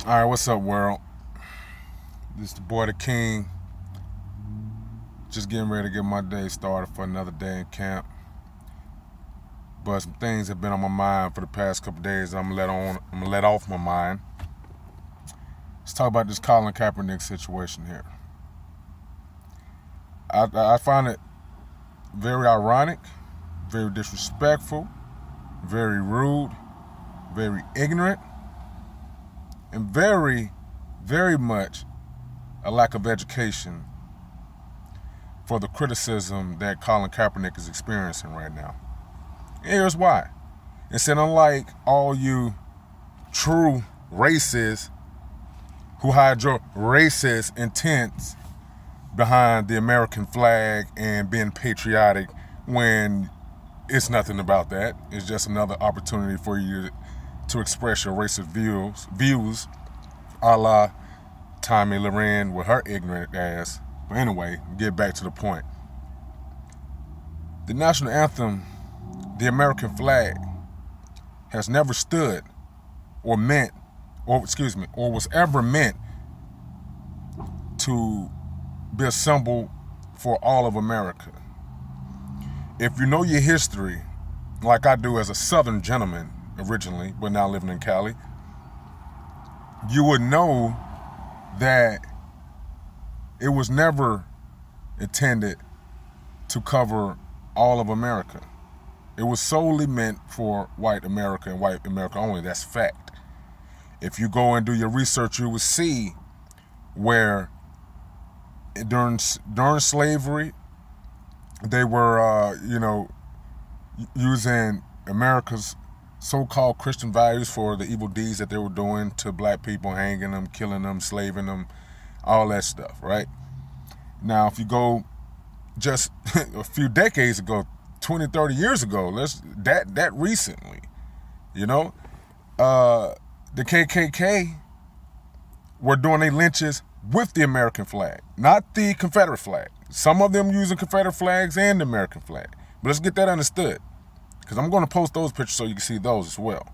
All right, what's up, world? This is the boy, the king. Just getting ready to get my day started for another day in camp. But some things have been on my mind for the past couple days. I'm gonna let off my mind. Let's talk about this Colin Kaepernick situation here. I find it very ironic, very disrespectful, very rude, very ignorant, and very, very much a lack of education for the criticism that Colin Kaepernick is experiencing right now. And here's why. It said, unlike all you true racists who hide your racist intents behind the American flag and being patriotic when it's nothing about that. It's just another opportunity for you to express your racist views, a la Tommy Loren with her ignorant ass. But anyway, get back to the point. The national anthem, the American flag, has never stood or was ever meant to be a symbol for all of America. If you know your history, like I do as a Southern gentleman originally, but now living in Cali, you would know that it was never intended to cover all of America. It was solely meant for white America and white America only. That's fact. If you go and do your research, you will see where during slavery, they were, using America's so-called Christian values for the evil deeds that they were doing to black people, hanging them, killing them, slaving them, all that stuff, right? Now, if you go just a few decades ago, 20, 30 years ago, that recently, the KKK were doing their lynches with the American flag, not the Confederate flag. Some of them using Confederate flags and the American flag. But let's get that understood, because I'm going to post those pictures so you can see those as well.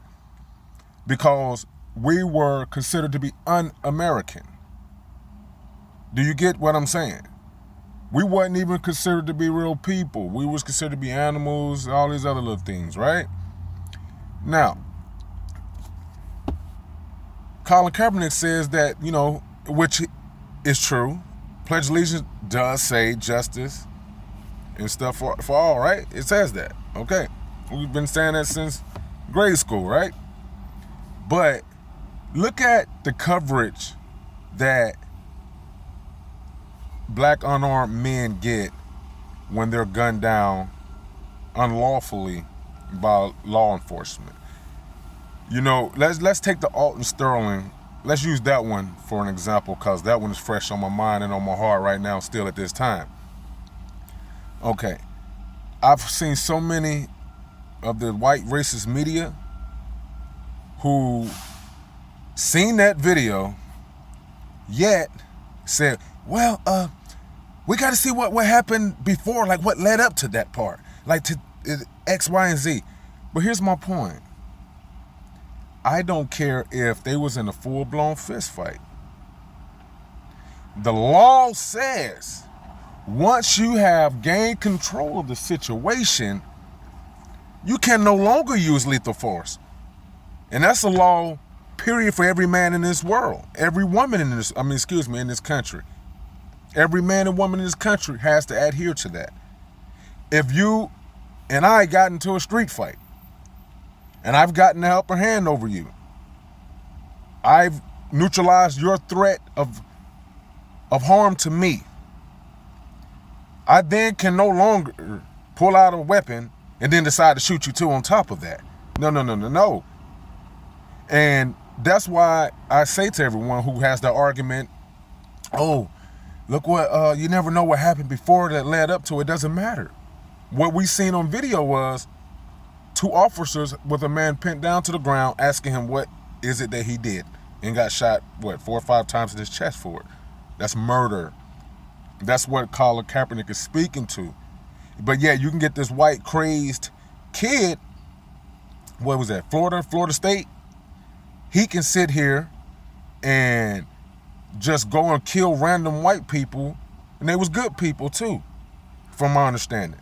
Because we were considered to be un-American. Do you get what I'm saying? We wasn't even considered to be real people. We was considered to be animals, all these other little things, right? Now, Colin Kaepernick says that, which is true. Pledge of Allegiance does say justice and stuff for all, right? It says that. Okay. We've been saying that since grade school, right? But look at the coverage that black unarmed men get when they're gunned down unlawfully by law enforcement. Let's take the Alton Sterling. Let's use that one for an example, because that one is fresh on my mind and on my heart right now still at this time. Okay. I've seen so many of the white racist media who seen that video, yet said, well, we got to see what happened before, like what led up to that part, like to X, Y, and Z. But here's my point. I don't care if they was in a full-blown fist fight. The law says once you have gained control of the situation, you can no longer use lethal force. And that's a law, period, for every man in this world. Every woman in this country. Every man and woman in this country has to adhere to that. If you and I got into a street fight, and I've gotten the upper hand over you, I've neutralized your threat of harm to me, I then can no longer pull out a weapon and then decide to shoot you too on top of that. No. And that's why I say to everyone who has the argument, oh, look what, you never know what happened before that led up to it. Doesn't matter. What we seen on video was two officers with a man pinned down to the ground asking him what is it that he did, and got shot, 4 or 5 times in his chest for it. That's murder. That's what Colin Kaepernick is speaking to. But yeah, you can get this white crazed kid, what was that, Florida State? He can sit here and just go and kill random white people, and they was good people too, from my understanding.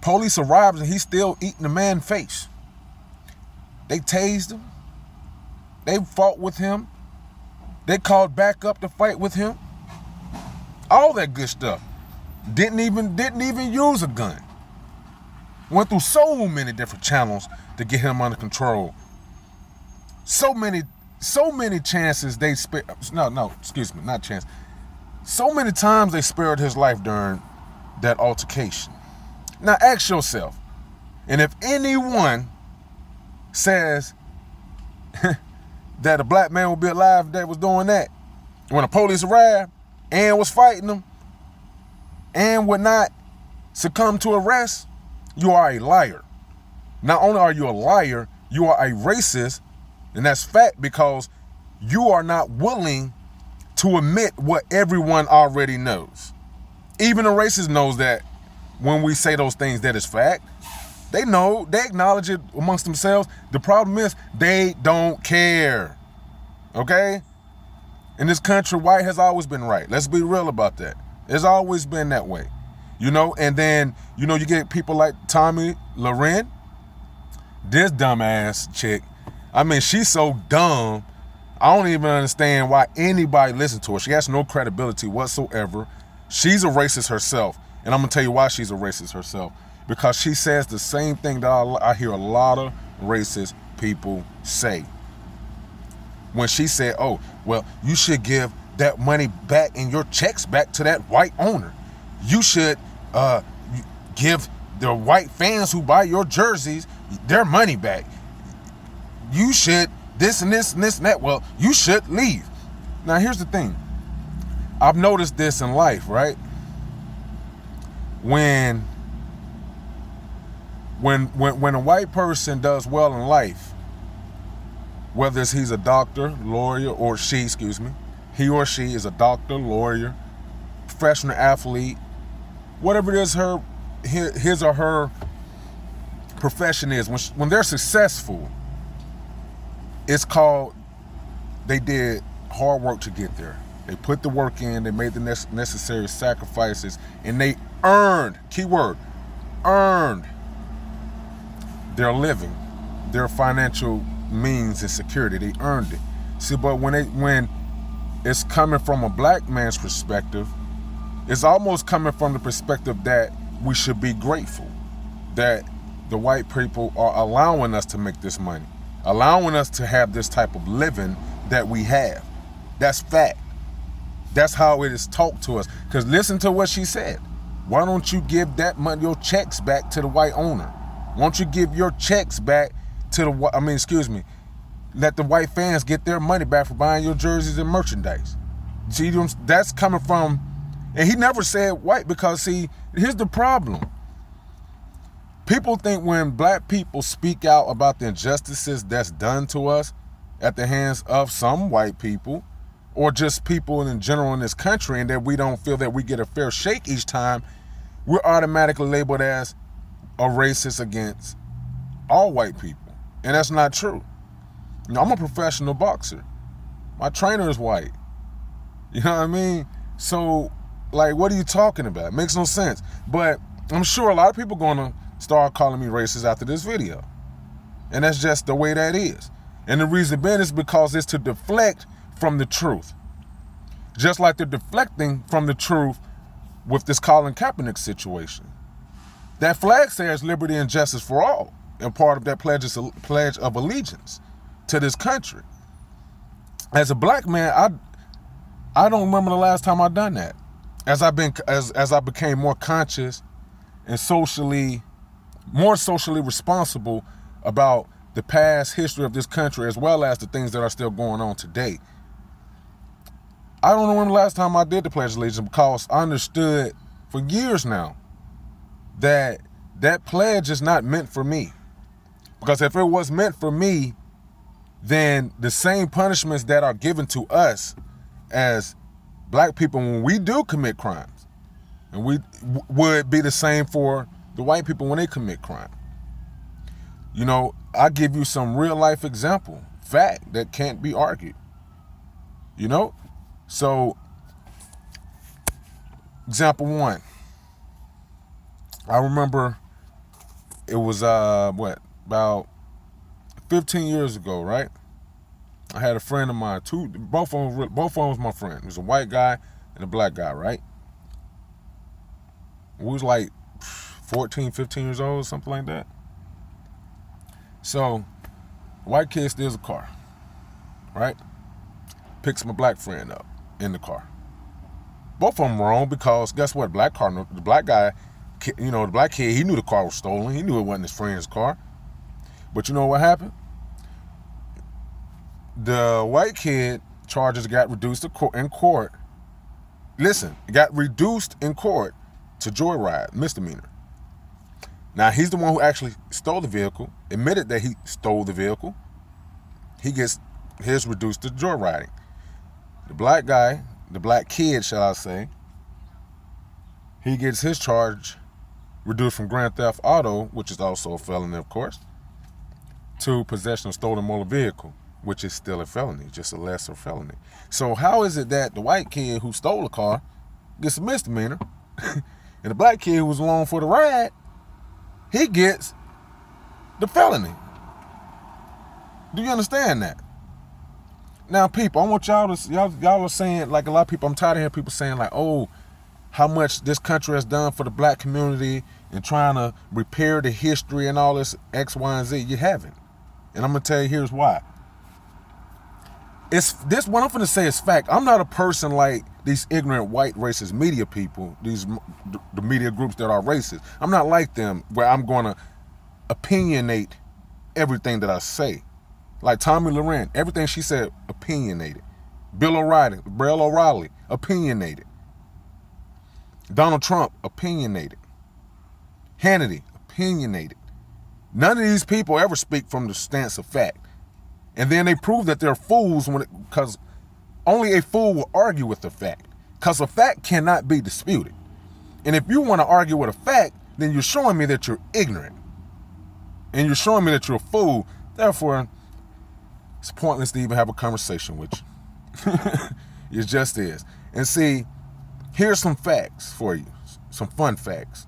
Police arrived and he's still eating the man's face. They tased him. They fought with him. They called back up to fight with him. All that good stuff. Didn't even use a gun. Went through so many different channels to get him under control. So many chances they spared. Not chance. So many times they spared his life during that altercation. Now ask yourself, and if anyone says that a black man would be alive that was doing that, when the police arrived and was fighting them and would not succumb to arrest, you are a liar. Not only are you a liar, you are a racist, and that's fact because you are not willing to admit what everyone already knows. Even a racist knows that when we say those things, that is fact. They know, they acknowledge it amongst themselves. The problem is they don't care. Okay? In this country, white has always been right. Let's be real about that. It's always been that way. And then, you get people like Tommy Loren. This dumbass chick. I mean, she's so dumb. I don't even understand why anybody listens to her. She has no credibility whatsoever. She's a racist herself. And I'm going to tell you why she's a racist herself. Because she says the same thing that I hear a lot of racist people say. When she said, oh, well, you should give that money back and your checks back to that white owner. You should give the white fans who buy your jerseys their money back. You should this and this and this and that. Well, you should leave. Now, here's the thing. I've noticed this in life, right? When a white person does well in life, whether he's a doctor, lawyer, or he or she is a doctor, lawyer, professional athlete, whatever it is his or her profession is, when they're successful, it's called they did hard work to get there. They put the work in, they made the necessary sacrifices, and they earned, keyword, earned their living, their financial means and security. They earned it. See, but when it's coming from a black man's perspective, it's almost coming from the perspective that we should be grateful that the white people are allowing us to make this money, allowing us to have this type of living that we have. That's fact. That's how it is taught to us. Because listen to what she said. Why don't you give that money, your checks back to the white owner? Why don't you give your checks back to let the white fans get their money back for buying your jerseys and merchandise? See, that's coming from, and he never said white because, see, here's the problem. People think when black people speak out about the injustices that's done to us at the hands of some white people, or just people in general in this country, and that we don't feel that we get a fair shake each time, we're automatically labeled as a racist against all white people. And that's not true. I'm a professional boxer. My trainer is white. You know what I mean? So, what are you talking about? It makes no sense. But I'm sure a lot of people are going to start calling me racist after this video. And that's just the way that is. And the reason being is because it's to deflect from the truth. Just like they're deflecting from the truth with this Colin Kaepernick situation. That flag says liberty and justice for all, and part of that pledge of allegiance to this country. As a black man, I don't remember the last time I've done that. As I became more conscious and more socially responsible about the past history of this country, as well as the things that are still going on today. I don't remember the last time I did the Pledge of Allegiance because I understood for years now that pledge is not meant for me. Because if it was meant for me, then the same punishments that are given to us as black people when we do commit crimes, and we would be the same for the white people when they commit crime. I give you some real life example, fact that can't be argued. You know? So, example one. I remember it was, about 15 years ago, right? I had a friend of mine, both of them was my friend. It was a white guy and a black guy, right? We was like 14, 15 years old, something like that. So, white kid steals a car, right? Picks my black friend up in the car. Both of them wrong because guess what? The black guy, the black kid, he knew the car was stolen. He knew it wasn't his friend's car. But you know what happened? The white kid charges got reduced in court. Listen, it got reduced in court to joyride, misdemeanor. Now, he's the one who actually stole the vehicle, admitted that he stole the vehicle. He gets his reduced to joyriding. The black guy, the black kid, shall I say, he gets his charge reduced from grand theft auto, which is also a felony, of course, to possession of stolen motor vehicle, which is still a felony, just a lesser felony. So how is it that the white kid who stole the car gets a misdemeanor, and the black kid who was along for the ride, he gets the felony? Do you understand that? Now, people, I want y'all are saying, like a lot of people, I'm tired of hearing people saying like, oh, how much this country has done for the black community and trying to repair the history and all this X, Y, and Z. You haven't. And I'm going to tell you, here's why. What I'm going to say is fact. I'm not a person like these ignorant white racist media people, the media groups that are racist. I'm not like them where I'm going to opinionate everything that I say. Like Tommy Loren, everything she said, opinionated. Bill O'Reilly, opinionated. Donald Trump, opinionated. Hannity, opinionated. None of these people ever speak from the stance of fact. And then they prove that they're fools because only a fool will argue with the fact. Because a fact cannot be disputed. And if you want to argue with a fact, then you're showing me that you're ignorant. And you're showing me that you're a fool. Therefore, it's pointless to even have a conversation with you. It just is. And see, here's some facts for you. Some fun facts.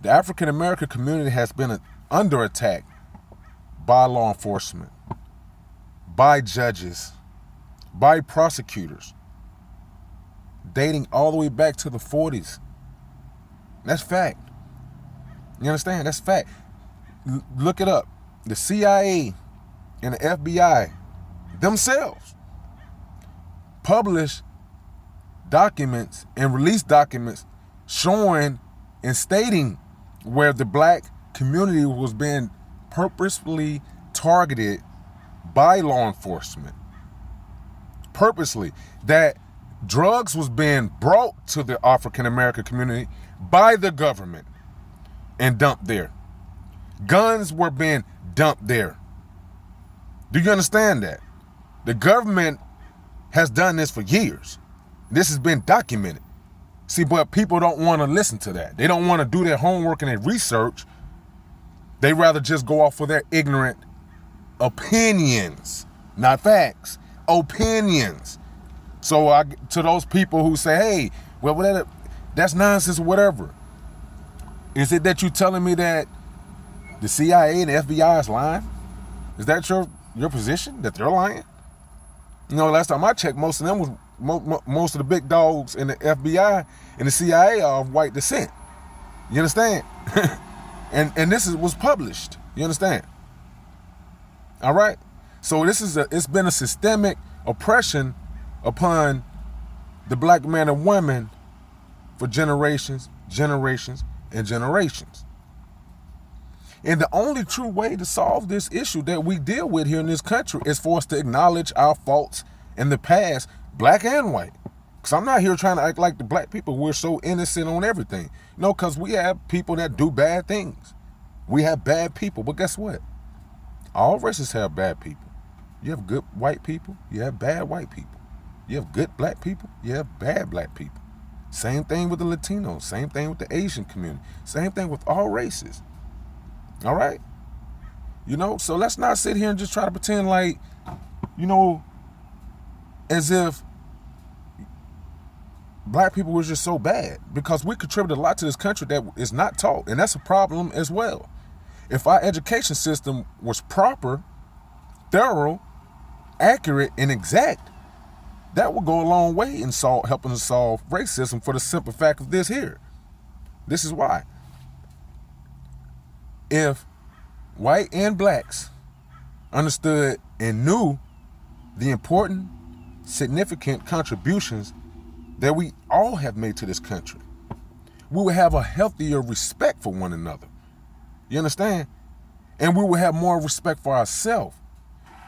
The African American community has been under attack by law enforcement, by judges, by prosecutors, dating all the way back to the 40s. That's fact. You understand? That's fact. Look it up. The CIA and the FBI themselves publish documents and release documents showing and stating where the black community was being purposefully targeted by law enforcement. Purposely. That drugs was being brought to the African American community by the government and dumped there. Guns were being dumped there. Do you understand that? The government has done this for years. This has been documented. See, but people don't want to listen to that. They don't want to do their homework and their research. They rather just go off for their ignorant opinions, not facts, opinions. So to those people who say, hey, well, that's nonsense or whatever. Is it that you're telling me that the CIA and the FBI is lying? Is that your position, that they're lying? You know, last time I checked, most of them was most of the big dogs in the FBI and the CIA are of white descent. You understand? and this was published. You understand? All right. So it's been a systemic oppression upon the black man and woman for generations, and generations. And the only true way to solve this issue that we deal with here in this country is for us to acknowledge our faults in the past, black and white. Because I'm not here trying to act like the black people, we're so innocent on everything. No, because we have people that do bad things. We have bad people. But guess what? All races have bad people. You have good white people, you have bad white people. You have good black people, you have bad black people. Same thing with the Latinos, same thing with the Asian community, same thing with all races. All right? You know, so let's not sit here and just try to pretend like, you know, as if black people were just so bad, because we contributed a lot to this country that is not taught, and that's a problem as well. If our education system was proper, thorough, accurate, and exact, that would go a long way in helping to solve racism, for the simple fact of this here. This is why. If white and blacks understood and knew the important, significant contributions that we all have made to this country, we would have a healthier respect for one another. You understand? And we would have more respect for ourselves.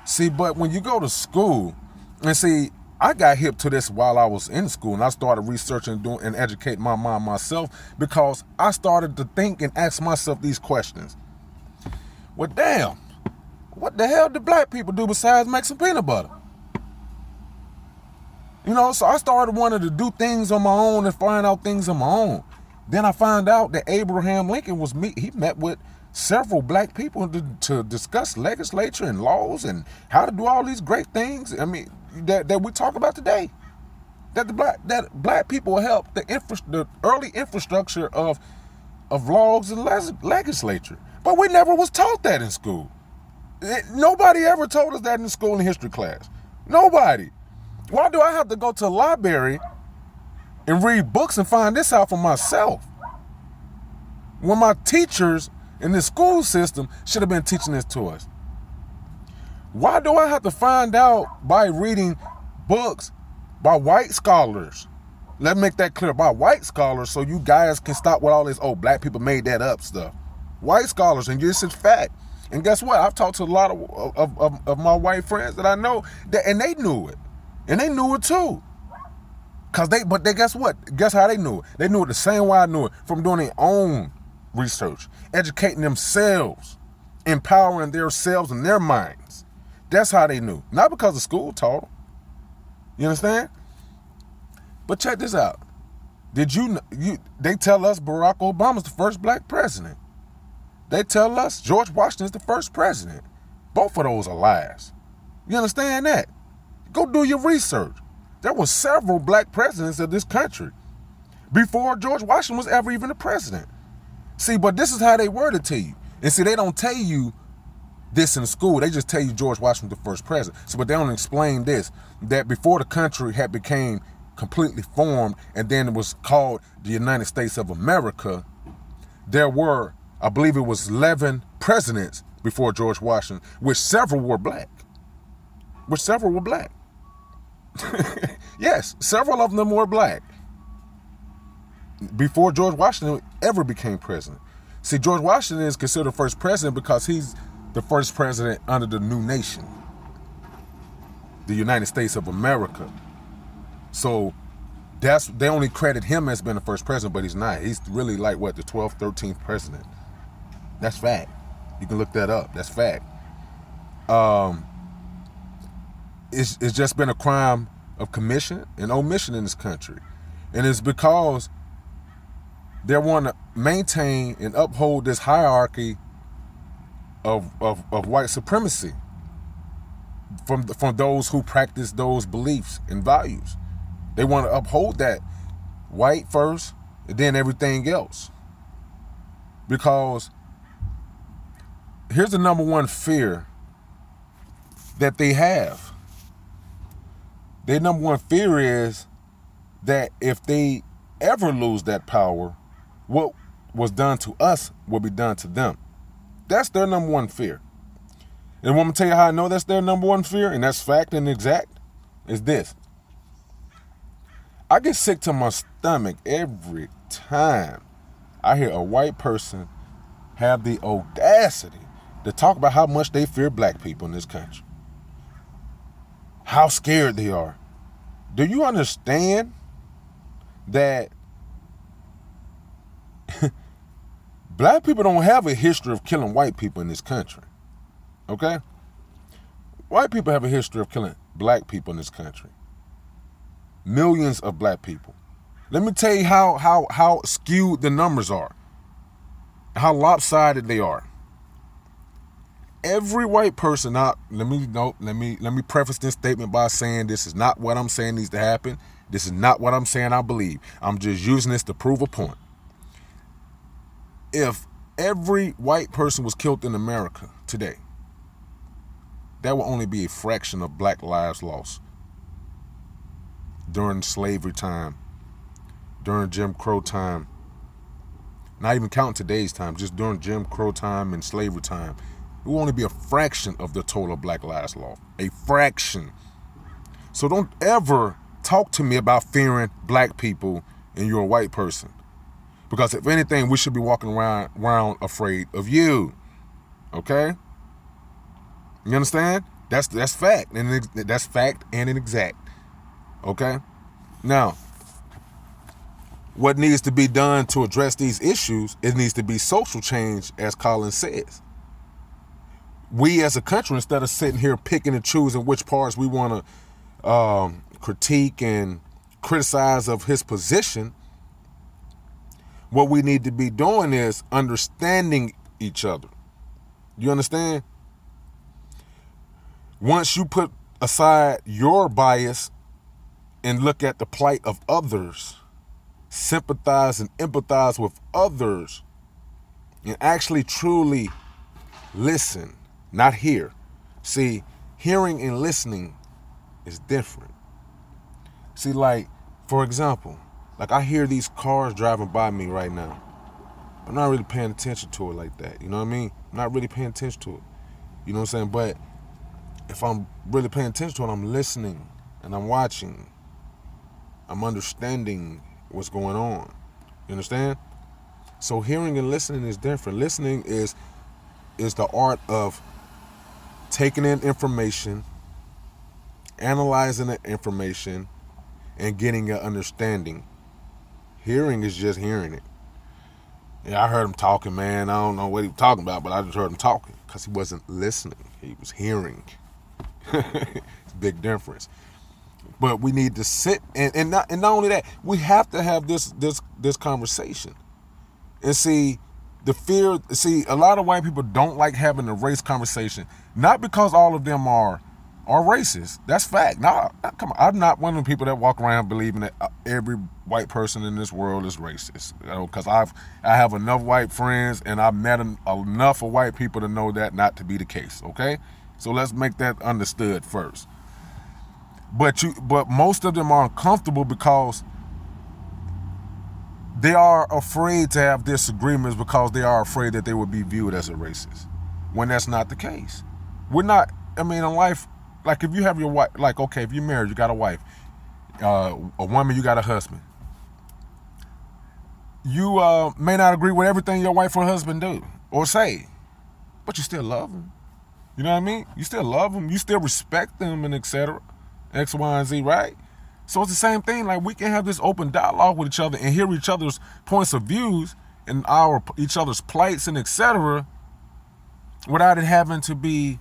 See, but when you go to school, and see, I got hip to this while I was in school, and I started researching and educating my mind myself, because I started to think and ask myself these questions. Well, damn, what the hell did black people do besides make some peanut butter? So I started wanting to do things on my own and find out things on my own. Then I found out that Abraham Lincoln he met with several black people to discuss legislature and laws and how to do all these great things. I mean, that we talk about today. That black people helped the early infrastructure of laws and legislature. But we never was taught that in school. Nobody ever told us that in school in history class. Nobody. Why do I have to go to a library and read books and find this out for myself, when my teachers in the school system should have been teaching this to us? Why do I have to find out by reading books by white scholars? Let me make that clear, by white scholars, so you guys can stop with all this, black people made that up stuff. White scholars, and this is fact. And guess what? I've talked to a lot of my white friends that I know, and they knew it. And they knew it too. But guess what? Guess how they knew it? They knew it the same way I knew it, from doing their own research, educating themselves, empowering themselves and their minds. That's how they knew. Not because the school taught them. You understand? But check this out. They tell us Barack Obama's the first black president. They tell us George Washington's the first president. Both of those are lies. You understand that? Go do your research. There were several black presidents of this country before George Washington was ever even a president. See, but this is how they word it to you. And see, they don't tell you this in school. They just tell you George Washington was the first president. So, but they don't explain this, that before the country had became completely formed and then it was called the United States of America, there were, I believe it was 11 presidents before George Washington, which several were black. Yes, several of them were black before George Washington ever became president. See, George Washington is considered the first president because he's the first president under the new nation, the United States of America. So they only credit him as being the first president, but he's not. He's really like the 12th, 13th president. That's fact. You can look that up. That's fact. It's just been a crime of commission and omission in this country. And it's because they want to maintain and uphold this hierarchy of white supremacy from those who practice those beliefs and values. They want to uphold that white first and then everything else. Because here's the number one fear that they have. Their number one fear is that if they ever lose that power, what was done to us will be done to them. That's their number one fear. And I'm going to tell you how I know that's their number one fear, and that's fact and exact, is this. I get sick to my stomach every time I hear a white person have the audacity to talk about how much they fear black people in this country. How scared they are. Do you understand that black people don't have a history of killing white people in this country? Okay? White people have a history of killing black people in this country. Millions of black people. Let me tell you how skewed the numbers are. How lopsided they are. every white person out. Let me preface this statement by saying this is not what I'm saying needs to happen. This is not what I'm saying I believe. I'm just using this to prove a point. If every white person was killed in America today, that will only be a fraction of black lives lost during slavery time, during Jim Crow time. Not even counting today's time, just during Jim Crow time and slavery time. It will only be a fraction of the total black lives lost. A fraction. So don't ever talk to me about fearing black people and you're a white person. Because if anything, we should be walking around afraid of you. Okay? You understand? That's fact. And that's fact and an exact. Okay? Now, what needs to be done to address these issues, it needs to be social change, as Colin says. We as a country, instead of sitting here picking and choosing which parts we want to critique and criticize of his position, what we need to be doing is understanding each other. You understand? Once you put aside your bias and look at the plight of others, sympathize and empathize with others, and actually truly listen, not hear. See, hearing and listening is different. See, like, for example, like I hear these cars driving by me right now. I'm not really paying attention to it like that. You know what I mean? I'm not really paying attention to it. You know what I'm saying? But if I'm really paying attention to it, I'm listening and I'm watching. I'm understanding what's going on. You understand? So hearing and listening is different. Listening is the art of taking in information, analyzing the information, and getting an understanding. Hearing is just hearing it. Yeah, I heard him talking, man. I don't know what he was talking about, but I just heard him talking because he wasn't listening. He was hearing. It's a big difference. But we need to sit and not only that, we have to have this conversation. And see, a lot of white people don't like having a race conversation, not because all of them are racist. That's fact. Nah, come on. I'm not one of the people that walk around believing that every white person in this world is racist. Because I have enough white friends and I've met enough of white people to know that not to be the case. Okay, so let's make that understood first. But most of them are uncomfortable because they are afraid to have disagreements because they are afraid that they will be viewed as a racist, when that's not the case. We're not. I mean, in life, like if you have your wife, like okay, if you're married, you got a wife, a woman, you got a husband. You may not agree with everything your wife or husband do or say, but you still love them. You know what I mean? You still love them. You still respect them and etc. X, Y, and Z, right? So it's the same thing. Like we can have this open dialogue with each other and hear each other's points of views and each other's plights and etc. without it having to be,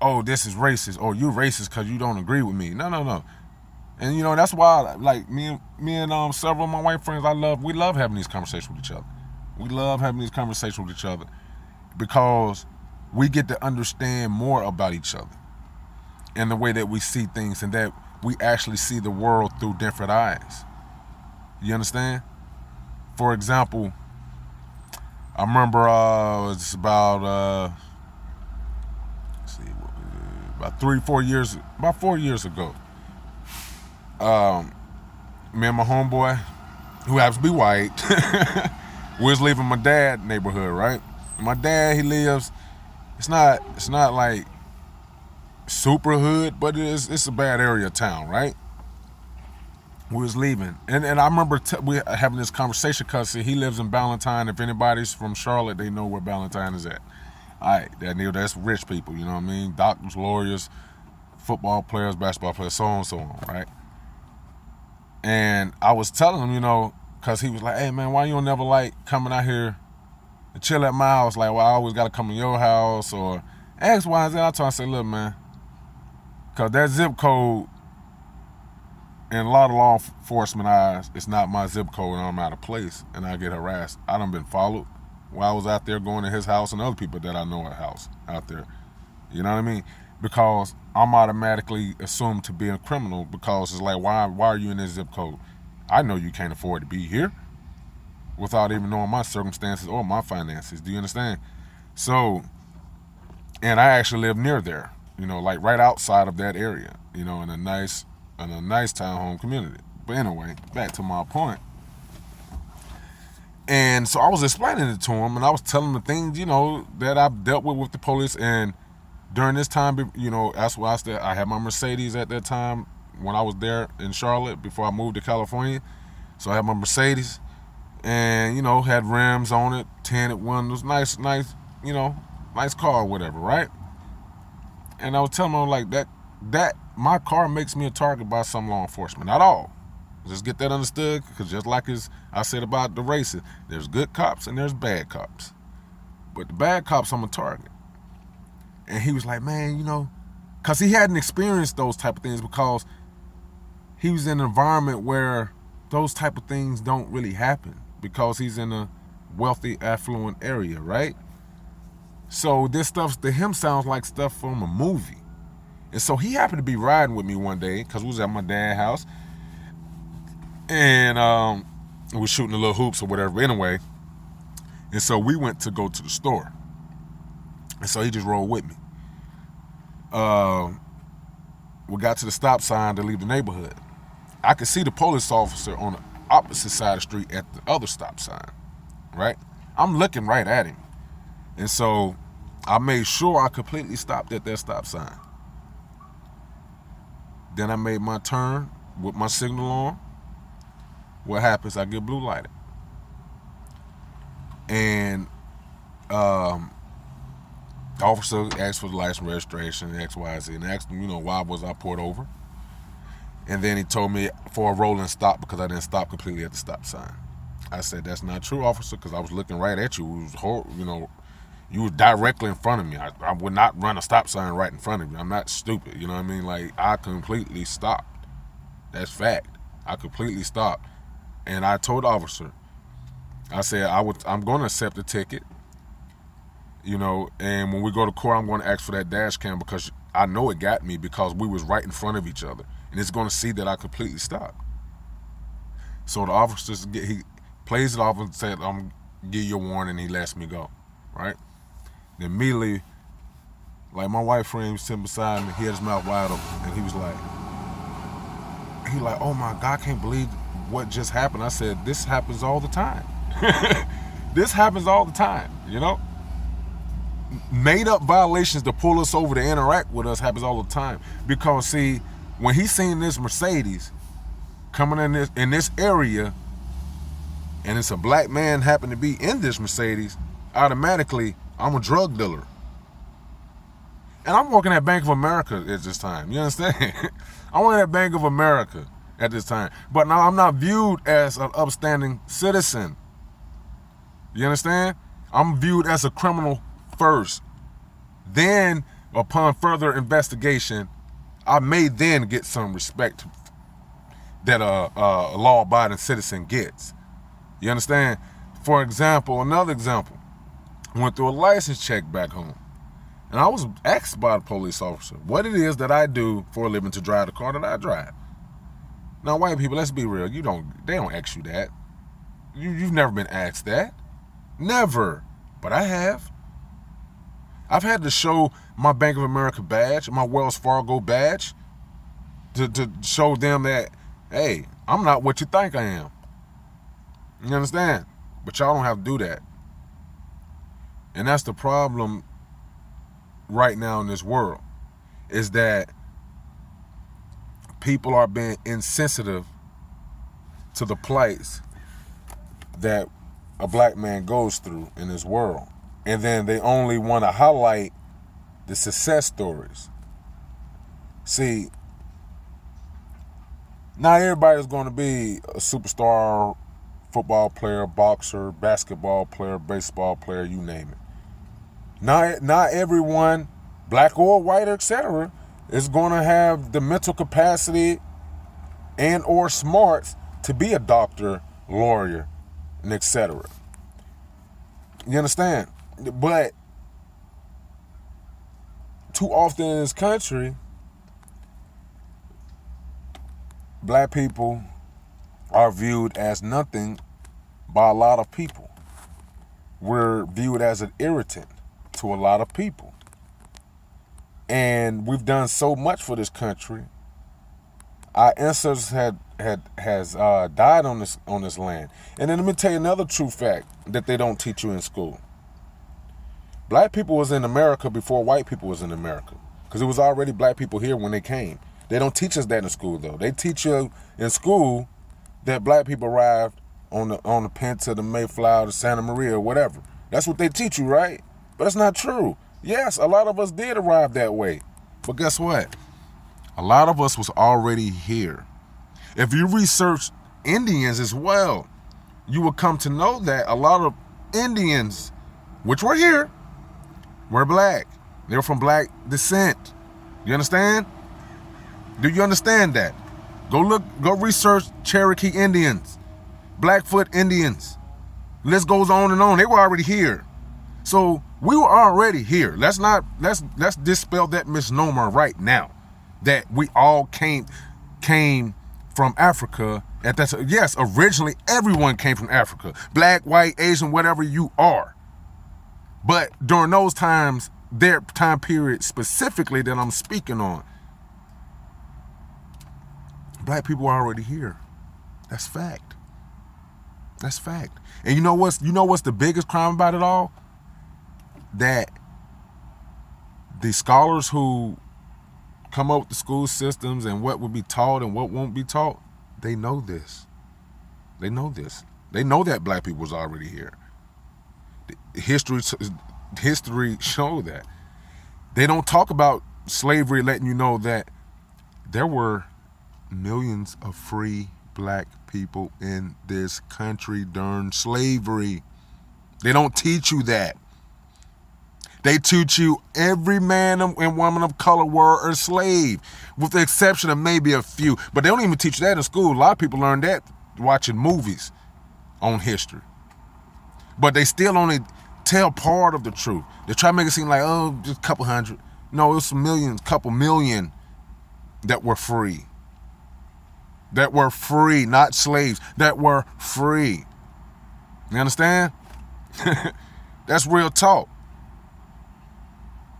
oh, this is racist, or you're racist because you don't agree with me. No. And you know, that's why, like me and several of my white friends, we love having these conversations with each other. We love having these conversations with each other because we get to understand more about each other and the way that we see things, and that we actually see the world through different eyes. You understand? For example, I remember it's about 4 years ago. Me and my homeboy, who happens to be white, we was leaving my dad's neighborhood, right? My dad, he lives, it's not like super hood, but it's a bad area of town, right? We was leaving, and I remember we having this conversation because he lives in Ballantyne. If anybody's from Charlotte, they know where Ballantyne is at. All right, that's rich people, you know what I mean? Doctors, lawyers, football players, basketball players, so on and so on, right? And I was telling him, you know, because he was like, hey man, why you don't never like coming out here and chill at my house? Like, well, I always got to come to your house or X, Y, and Z. I told him, I said, look, man, because that zip code, in a lot of law enforcement eyes, it's not my zip code and I'm out of place and I get harassed. I done been followed while I was out there going to his house and other people that I know at house out there. You know what I mean? Because I'm automatically assumed to be a criminal because it's like, why are you in this zip code? I know you can't afford to be here without even knowing my circumstances or my finances. Do you understand? So, and I actually live near there, like right outside of that area, in a nice townhome community. But anyway, back to my point. And so I was explaining it to him, and I was telling him the things, that I've dealt with the police. And during this time, that's why I had my Mercedes at that time when I was there in Charlotte before I moved to California. So I had my Mercedes, and had rims on it, tinted windows, nice, nice car or whatever, right? And I was telling him like that my car makes me a target by some law enforcement. Not all. Just get that understood, because just like I said about the races, there's good cops and there's bad cops. But the bad cops, I'm a target. And he was like, man, because he hadn't experienced those type of things, because he was in an environment where those type of things don't really happen, because he's in a wealthy, affluent area, right? So this stuff to him sounds like stuff from a movie. And so he happened to be riding with me one day, because we was at my dad's house. And we was shooting the little hoops or whatever anyway. And so we went to go to the store. And so he just rolled with me. We got to the stop sign to leave the neighborhood. I could see the police officer on the opposite side of the street at the other stop sign, right? I'm looking right at him. And so I made sure I completely stopped at that stop sign. Then I made my turn with my signal on. What happens? I get blue lighted. And the officer asked for the license, registration, X, Y, Z, and asked him, why was I pulled over? And then he told me for a rolling stop because I didn't stop completely at the stop sign. I said, that's not true, officer, because I was looking right at you. It was you were directly in front of me. I would not run a stop sign right in front of you. I'm not stupid, you know what I mean? Like, I completely stopped. That's fact. I completely stopped. And I told the officer, I said, I'm going to accept the ticket, and when we go to court, I'm going to ask for that dash cam, because I know it got me, because we was right in front of each other, and it's going to see that I completely stopped. So the officer, he plays it off and said, I'm going to give you a warning, and he lets me go, right? Then immediately, like my white friend was sitting beside me, he had his mouth wide open, and he was like, oh my God, I can't believe what just happened. I said, this happens all the time. This happens all the time, Made up violations to pull us over to interact with us happens all the time. Because see, when he seen this Mercedes coming in this area, and it's a black man happened to be in this Mercedes, automatically I'm a drug dealer. And I'm working at Bank of America at this time. You understand? I'm working at Bank of America at this time. But now I'm not viewed as an upstanding citizen. You understand? I'm viewed as a criminal first. Then, upon further investigation, I may then get some respect that a law-abiding citizen gets. You understand? For example, another example. I went through a license check back home. And I was asked by the police officer what it is that I do for a living to drive the car that I drive. Now, white people, let's be real. They don't ask you that. You've never been asked that. Never. But I have. I've had to show my Bank of America badge, my Wells Fargo badge, to show them that, hey, I'm not what you think I am. You understand? But y'all don't have to do that. And that's the problem right now in this world, is that people are being insensitive to the plights that a black man goes through in this world. And then they only want to highlight the success stories. See, not everybody's going to be a superstar football player, boxer, basketball player, baseball player, you name it. Not everyone, black or white, etc., is going to have the mental capacity and or smarts to be a doctor, lawyer, and etc. You understand? But too often in this country, black people are viewed as nothing by a lot of people. We're viewed as an irritant to a lot of people. And we've done so much for this country. Our ancestors has died on this land. And then let me tell you another true fact that they don't teach you in school. Black people was in America before white people was in America, because it was already black people here when they came. They don't teach us that in school, though. They teach you in school that black people arrived on the Pinta, the Mayflower, the Santa Maria, or whatever. That's what they teach you, right? But that's not true. Yes, a lot of us did arrive that way. But guess what? A lot of us was already here. If you research Indians as well, you will come to know that a lot of Indians, which were here, were black. They were from black descent. You understand? Do you understand that? Go research Cherokee Indians, Blackfoot Indians. List goes on and on. They were already here. So we were already here. Let's dispel that misnomer right now, that we all came from Africa. Yes, originally everyone came from Africa. Black, white, Asian, whatever you are. But during those times, their time period specifically that I'm speaking on, black people are already here. That's fact. That's fact. And you know what's the biggest crime about it all? That the scholars who come up with the school systems and what will be taught and what won't be taught, they know this. They know this. They know that black people was already here. History show that. They don't talk about slavery, letting you know that there were millions of free black people in this country during slavery. They don't teach you that. They teach you every man and woman of color were a slave, with the exception of maybe a few. But they don't even teach you that in school. A lot of people learn that watching movies on history. But they still only tell part of the truth. They try to make it seem like, oh, just a couple hundred. No, it was some millions, couple million that were free. That were free, not slaves. That were free. You understand? That's real talk.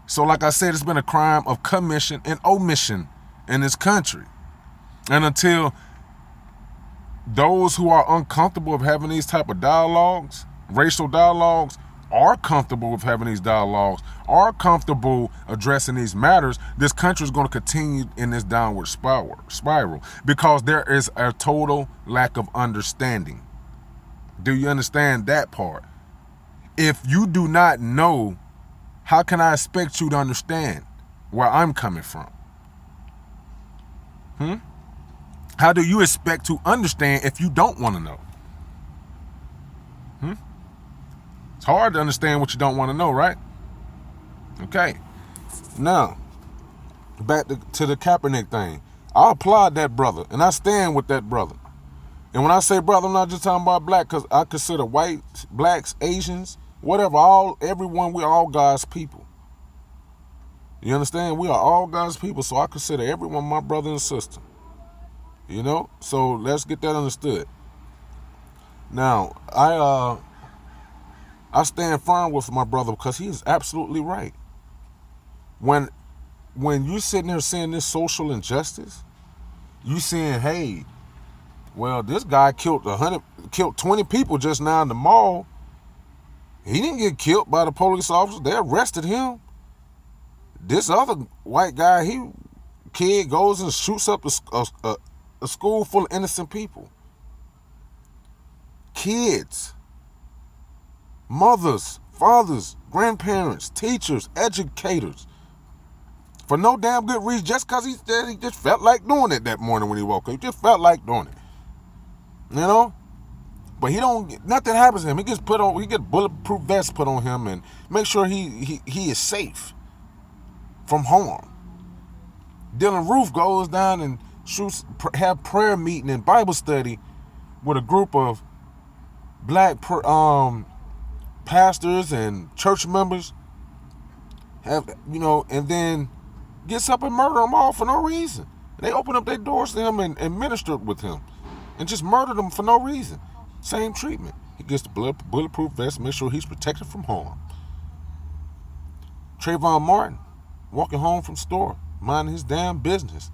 So like I said, it's been a crime of commission and omission in this country. And until those who are uncomfortable with having these type of dialogues, racial dialogues, are comfortable with having these dialogues, are comfortable addressing these matters, this country is going to continue in this downward spiral because there is a total lack of understanding. Do you understand that part? If you do not know, how can I expect you to understand where I'm coming from? How do you expect to understand if you don't want to know? It's hard to understand what you don't want to know, right? Okay. Now, back to the Kaepernick thing. I applaud that brother, and I stand with that brother. And when I say brother, I'm not just talking about black, because I consider whites, blacks, Asians, whatever, everyone, we're all God's people. You understand? We are all God's people, so I consider everyone my brother and sister. You know? So let's get that understood. Now, I stand firm with my brother because he is absolutely right. When you're sitting there seeing this social injustice, you saying, hey, well, this guy killed 20 people just now in the mall. He didn't get killed by the police officers. They arrested him. This other white guy, kid goes and shoots up a school full of innocent people. Kids, mothers, fathers, grandparents, teachers, educators, for no damn good reason, just because he just felt like doing it that morning when he woke up. He just felt like doing it. You know? But nothing happens to him. He gets bulletproof vests put on him and make sure he is safe from harm. Dylan Roof goes down and have prayer meeting and Bible study with a group of black pastors and church members have, and then gets up and murder them all for no reason. They open up their doors to him and ministered with him and just murdered him for no reason. Same treatment. He gets the bulletproof vest, make sure he's protected from harm. Trayvon Martin, walking home from store, minding his damn business,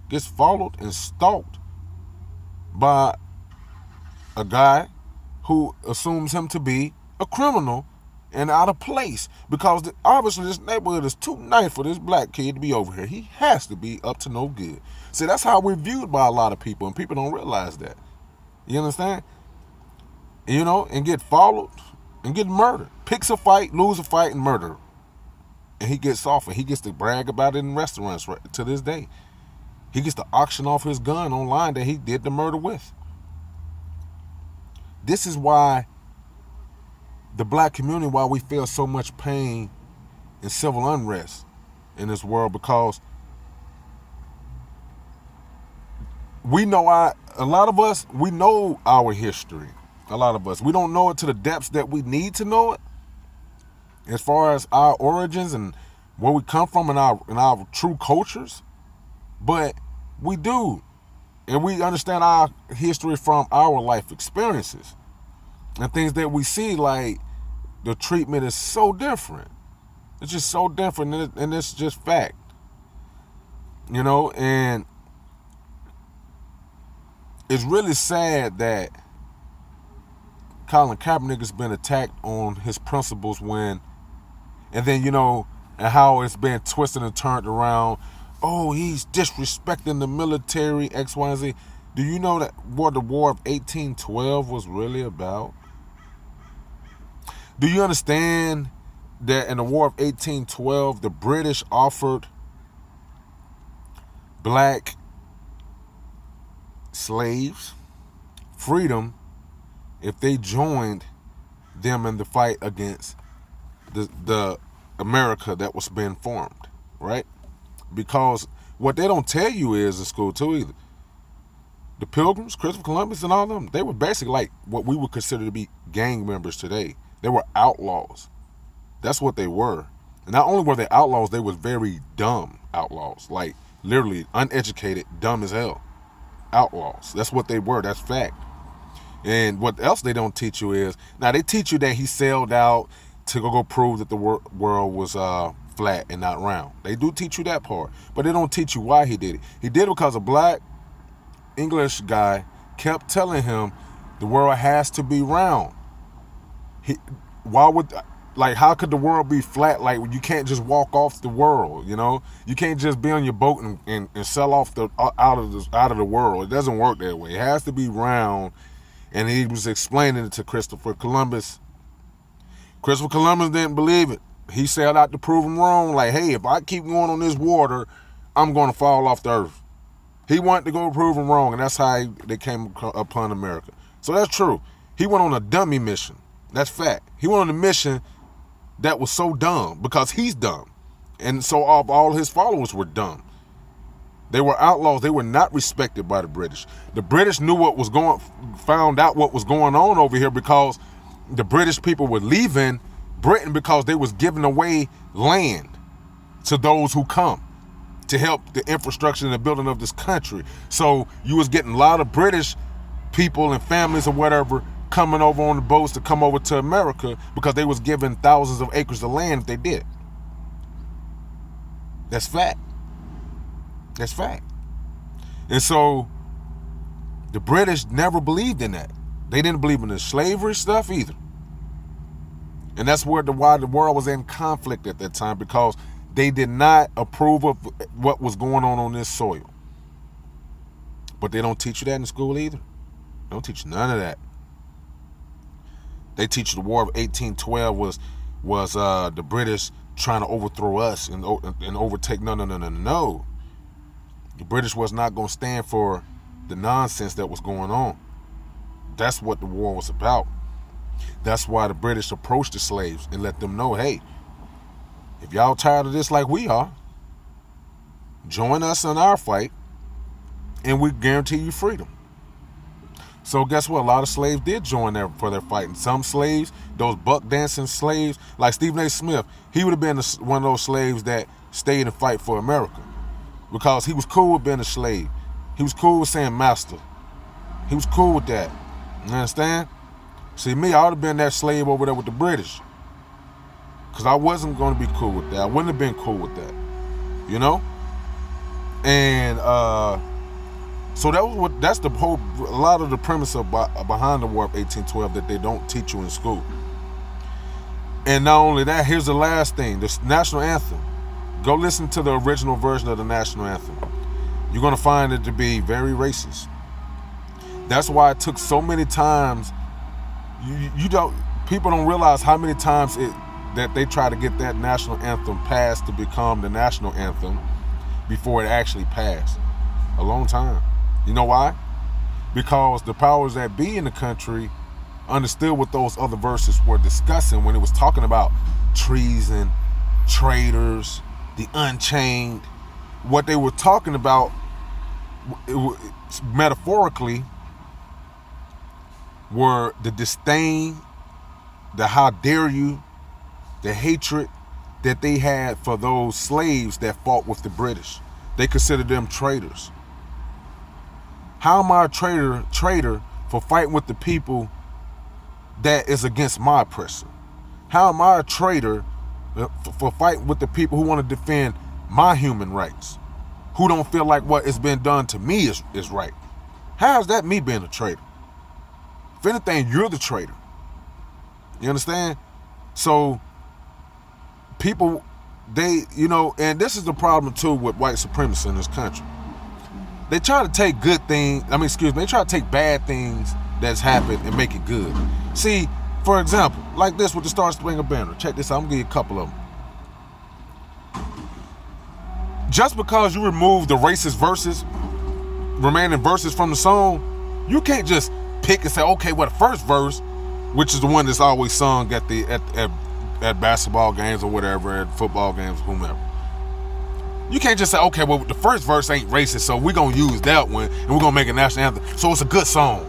gets followed and stalked by a guy who assumes him to be a criminal and out of place, because obviously this neighborhood is too nice for this black kid to be over here. He has to be up to no good. See, that's how we're viewed by a lot of people, and people don't realize that. You understand? And get followed and get murdered. Picks a fight, lose a fight, and murder. And he gets off, and he gets to brag about it in restaurants right to this day. He gets to auction off his gun online that he did the murder with. This is why the black community, why we feel so much pain and civil unrest in this world, because we know a lot of us, we know our history. A lot of us, we don't know it to the depths that we need to know it, as far as our origins and where we come from and our true cultures. But we do, and we understand our history from our life experiences and things that we see. Like, the treatment is so different. It's just so different, and it's just fact. And it's really sad that Colin Kaepernick has been attacked on his principles and how it's been twisted and turned around. Oh, he's disrespecting the military, X, Y, and Z. Do you know that what the War of 1812 was really about? Do you understand that in the War of 1812, the British offered black slaves freedom if they joined them in the fight against the America that was being formed, right? Because what they don't tell you is in school too either. The Pilgrims, Christopher Columbus, and all of them, they were basically like what we would consider to be gang members today. They were outlaws. That's what they were. And not only were they outlaws, they were very dumb outlaws. Like, literally uneducated, dumb as hell. Outlaws. That's what they were. That's fact. And what else they don't teach you is, now they teach you that he sailed out to go prove that the world was flat and not round. They do teach you that part. But they don't teach you why he did it. He did it because a black English guy kept telling him the world has to be round. How could the world be flat? Like, you can't just walk off the world, You can't just be on your boat and sell off out of the world. It doesn't work that way. It has to be round. And he was explaining it to Christopher Columbus. Christopher Columbus didn't believe it. He sailed out to prove him wrong. Like, hey, if I keep going on this water, I'm going to fall off the earth. He wanted to go prove him wrong, and that's how they came upon America. So that's true. He went on a dummy mission. That's fact. He went on a mission that was so dumb because he's dumb. And so all his followers were dumb. They were outlaws. They were not respected by the British. The British found out what was going on over here because the British people were leaving Britain because they was giving away land to those who come to help the infrastructure and the building of this country. So you was getting a lot of British people and families or whatever coming over on the boats to come over to America because they was given thousands of acres of land if they did. That's fact. That's fact. And so the British never believed in that. They didn't believe in the slavery stuff either. And that's why the world was in conflict at that time, because they did not approve of what was going on this soil. But they don't teach you that in school either. They don't teach you none of that. They teach you the War of 1812 was the British trying to overthrow us and overtake. No. The British was not going to stand for the nonsense that was going on. That's what the war was about. That's why the British approached the slaves and let them know, hey, if y'all tired of this like we are, join us in our fight and we guarantee you freedom. So guess what? A lot of slaves did join there for their fighting. Some slaves, those buck dancing slaves, like Stephen A. Smith, he would have been one of those slaves that stayed and fight for America because he was cool with being a slave. He was cool with saying master. He was cool with that. You understand? See, me, I would have been that slave over there with the British because I wasn't going to be cool with that. I wouldn't have been cool with that, you know? And so that's the whole, a lot of the premise of behind the War of 1812 that they don't teach you in school. And not only that, here's the last thing, the national anthem. Go listen to the original version of the national anthem. You're going to find it to be very racist. That's why it took so many times. People don't realize how many times that they try to get that national anthem passed to become the national anthem before it actually passed. A long time. You know why? Because the powers that be in the country understood what those other verses were discussing when it was talking about treason, traitors, the unchained. What they were talking about, metaphorically, were the disdain, the how dare you, the hatred that they had for those slaves that fought with the British. They considered them traitors. How am I a traitor for fighting with the people that is against my oppressor? How am I a traitor for fighting with the people who want to defend my human rights, who don't feel like what has been done to me is right? How is that me being a traitor? If anything, you're the traitor. You understand? So people, and this is the problem too with white supremacy in this country. They try to take they try to take bad things that's happened and make it good. See, for example, like this with the Star Springer Banner. Check this out, I'm gonna give you a couple of them. Just because you remove the racist remaining verses from the song, you can't just pick and say, okay, well, the first verse, which is the one that's always sung at basketball games or whatever, at football games, whomever. You can't just say, okay, well, the first verse ain't racist, so we're going to use that one, and we're going to make a national anthem, so it's a good song.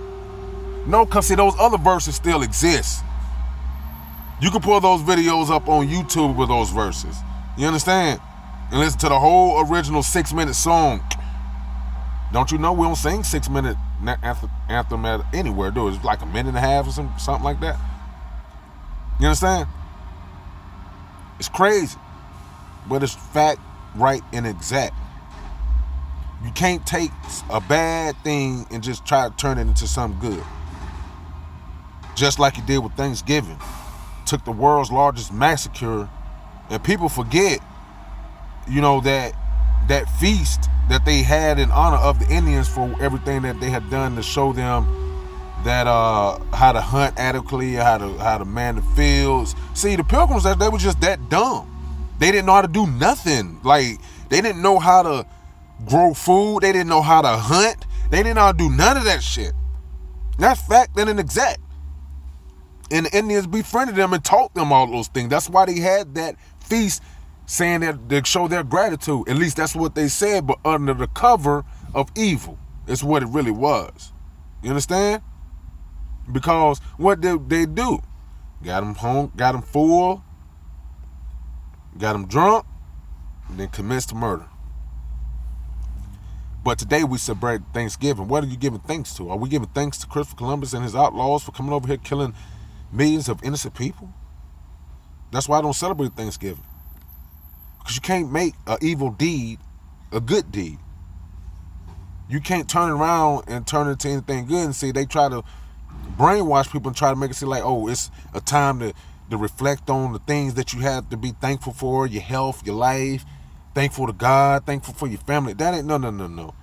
No, because, see, those other verses still exist. You can pull those videos up on YouTube with those verses. You understand? And listen to the whole original 6-minute song. Don't you know we don't sing 6-minute anthem anywhere, do it? It's like a minute and a half or something like that. You understand? It's crazy. But it's fact, right, and exact. You can't take a bad thing and just try to turn it into something good. Just like you did with Thanksgiving. Took the world's largest massacre, and people forget, that feast that they had in honor of the Indians for everything that they had done to show them that how to hunt adequately, how to man the fields. See, the Pilgrims, they were just that dumb. They didn't know how to do nothing. Like, they didn't know how to grow food. They didn't know how to hunt. They didn't know how to do none of that shit. That's fact and exact. And the Indians befriended them and taught them all those things. That's why they had that feast, saying that they show their gratitude. At least that's what they said, but under the cover of evil. It's what it really was. You understand? Because what did they do? Got them home, got them full, got them drunk, and then commenced murder. But today we celebrate Thanksgiving. What are you giving thanks to? Are we giving thanks to Christopher Columbus and his outlaws for coming over here killing millions of innocent people? That's why I don't celebrate Thanksgiving. Because you can't make an evil deed a good deed. You can't turn it around and turn it into anything good and see they try to brainwash people and try to make it seem like, oh, it's a time to reflect on the things that you have to be thankful for, your health, your life, thankful to God, thankful for your family. That ain't no.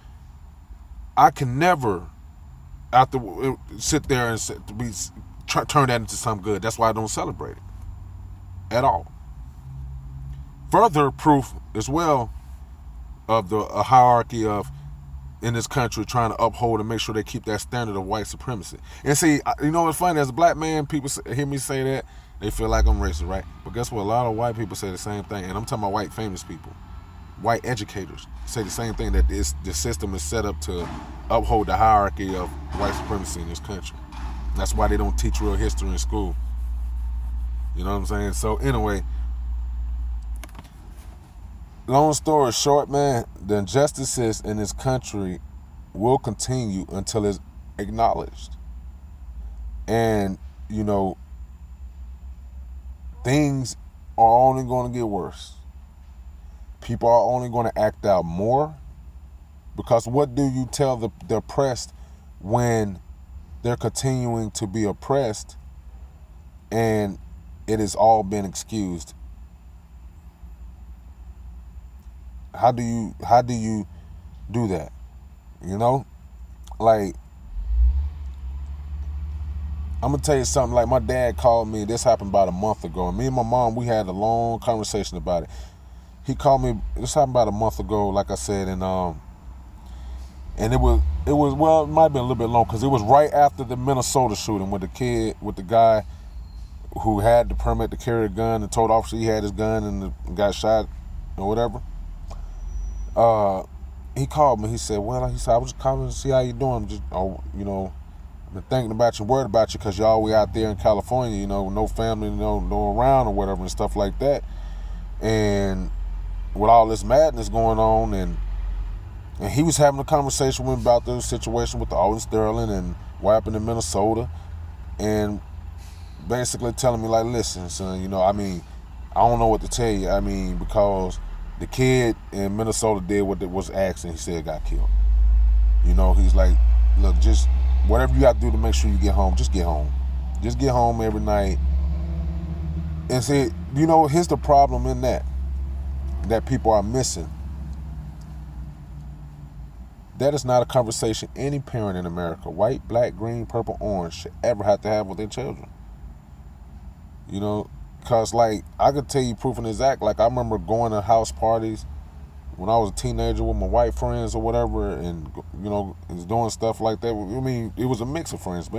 I can never sit there and turn that into something good. That's why I don't celebrate it at all. Further proof as well of the hierarchy of in this country trying to uphold and make sure they keep that standard of white supremacy. And see, you know what's funny? As a black man, people hear me say that, they feel like I'm racist, right? But guess what? A lot of white people say the same thing, and I'm talking about white famous people. white educators say the same thing, that the system is set up to uphold the hierarchy of white supremacy in this country. That's why they don't teach real history in school. You know what I'm saying? So anyway, long story short, man, the injustices in this country will continue until it's acknowledged. And, you know, things are only going to get worse. People are only going to act out more, because what do you tell the oppressed when they're continuing to be oppressed and it has all been excused? How do you do that? You know, like, I'm gonna tell you something. Like, my dad called me. This happened about a month ago, and me and my mom, we had a long conversation about it. He called me. This happened about a month ago, like I said, and it was well, it might have been a little bit long, because it was right after the Minnesota shooting with the guy who had the permit to carry a gun and told the officer he had his gun and got shot or whatever. He called me. He said, I was just calling to see how you doing. Just, you know, been thinking about you, worried about you, because you're all the way out there in California, you know, no family, no around or whatever and stuff like that. And with all this madness going on, and he was having a conversation with me about the situation with the Alden Sterling and what happened in Minnesota, and basically telling me, like, listen, son, you know, I mean, I don't know what to tell you. I mean, because the kid in Minnesota did what was asked, and he said got killed. You know, he's like, look, just whatever you got to do to make sure you get home, just get home. Just get home every night. And see, you know, here's the problem in that people are missing. That is not a conversation any parent in America, white, black, green, purple, orange, should ever have to have with their children. You know, because, like, I could tell you proof in exact. Like, I remember going to house parties when I was a teenager with my white friends or whatever, and, you know, doing stuff like that. I mean, it was a mix of friends, but